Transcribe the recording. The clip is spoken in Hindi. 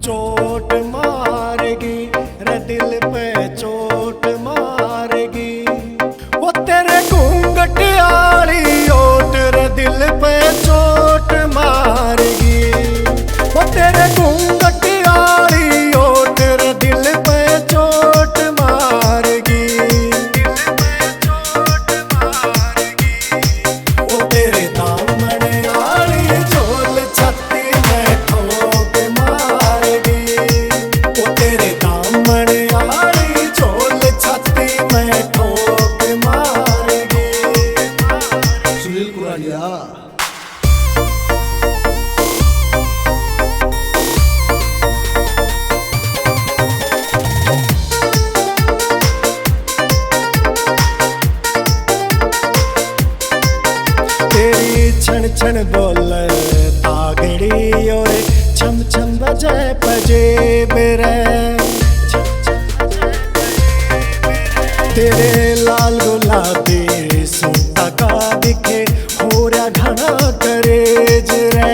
चोट मारेगी रे दिल पे चोट मारेगी। वो तेरे घूंघट आली ओट रे दिल पे चोट मारेगी। वो तेरे घूंघट आली ओट रे दिल पे चोट मारेगी। वो तेरे दामन आली झोल छाती में ठोक मारेगी। वो तेरे दामन आली झोल छाती में ठोक मारेगी। सुनील कुरालिया। तेरी छन छन बोले तागड़ी और छम छम बजे पजेब रे। तेरे लाल गुलाबी सूटा का दिखे हो रहा घना करेज रे।